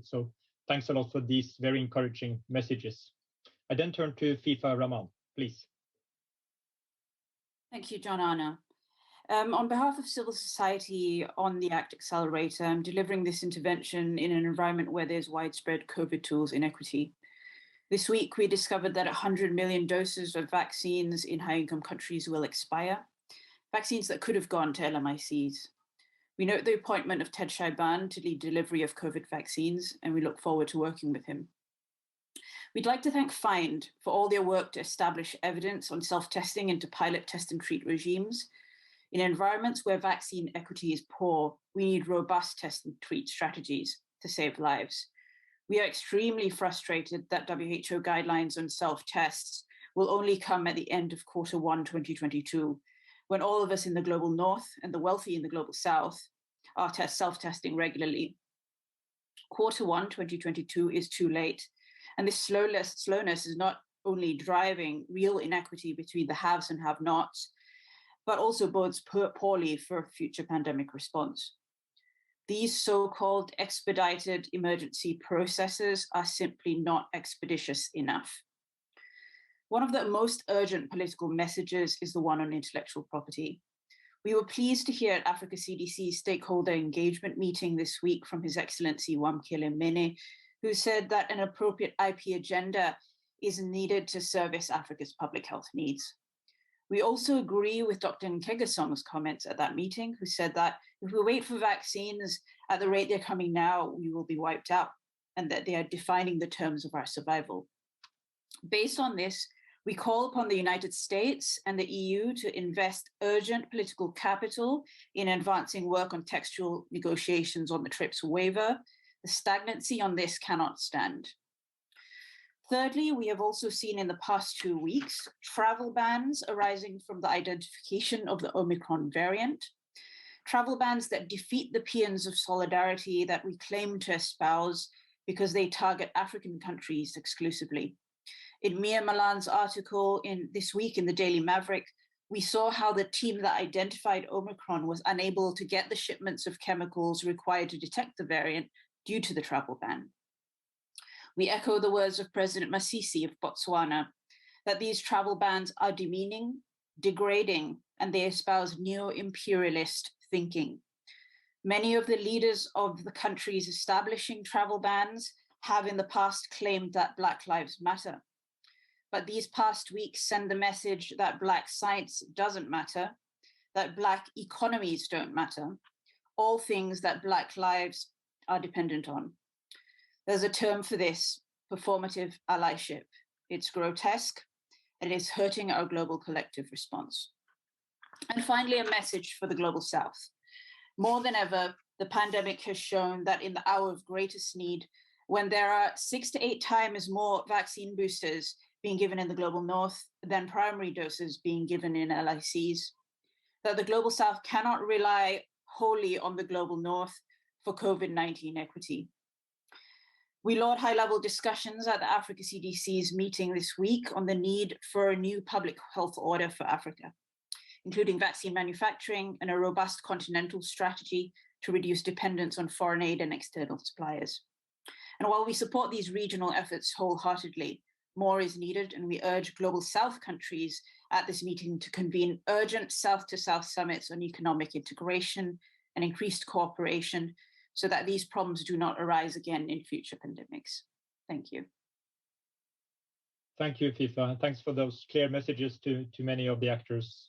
So thanks a lot for these very encouraging messages. I then turn to Fifa A Rahman, please. Thank you, John Anna. On behalf of civil society on the ACT Accelerator, I'm delivering this intervention in an environment where there's widespread COVID tools inequity. This week, we discovered that 100 million doses of vaccines in high-income countries will expire, vaccines that could have gone to LMICs. We note the appointment of Ted Shaiban to lead delivery of COVID vaccines, and we look forward to working with him. We'd like to thank FIND for all their work to establish evidence on self-testing into pilot test and treat regimes. In environments where vaccine equity is poor, we need robust test and treat strategies to save lives. We are extremely frustrated that WHO guidelines on self-tests will only come at the end of Q1 2022, when all of us in the global north and the wealthy in the global south are self-testing regularly. Q1 2022 is too late, and this slowness is not only driving real inequity between the haves and have-nots, but also bodes poorly for future pandemic response. These so-called expedited emergency processes are simply not expeditious enough. One of the most urgent political messages is the one on intellectual property. We were pleased to hear at Africa CDC's stakeholder engagement meeting this week from His Excellency Wamkele Mene, who said that an appropriate IP agenda is needed to service Africa's public health needs. We also agree with Dr. Nkegasong's comments at that meeting, who said that if we wait for vaccines at the rate they're coming now, we will be wiped out, and that they are defining the terms of our survival. Based on this, we call upon the United States and the EU to invest urgent political capital in advancing work on textual negotiations on the TRIPS waiver. The stagnancy on this cannot stand. Thirdly, we have also seen in the past 2 weeks travel bans arising from the identification of the Omicron variant, travel bans that defeat the paeans of solidarity that we claim to espouse because they target African countries exclusively. In Mia Malan's article this week in the Daily Maverick, we saw how the team that identified Omicron was unable to get the shipments of chemicals required to detect the variant due to the travel ban. We echo the words of President Masisi of Botswana, that these travel bans are demeaning, degrading, and they espouse neo-imperialist thinking. Many of the leaders of the countries establishing travel bans have in the past claimed that Black Lives Matter. But these past weeks send the message that Black science doesn't matter, that Black economies don't matter, all things that Black lives are dependent on. There's a term for this, performative allyship. It's grotesque, and it is hurting our global collective response. And finally, a message for the Global South. More than ever, the pandemic has shown that in the hour of greatest need, when there are 6 to 8 times more vaccine boosters being given in the Global North than primary doses being given in LICs, that the Global South cannot rely wholly on the Global North for COVID-19 equity. We laud high-level discussions at the Africa CDC's meeting this week on the need for a new public health order for Africa, including vaccine manufacturing and a robust continental strategy to reduce dependence on foreign aid and external suppliers. And while we support these regional efforts wholeheartedly, more is needed, and we urge Global South countries at this meeting to convene urgent South-to-South summits on economic integration and increased cooperation so that these problems do not arise again in future pandemics. Thank you. Thank you, Fifa, and thanks for those clear messages to many of the actors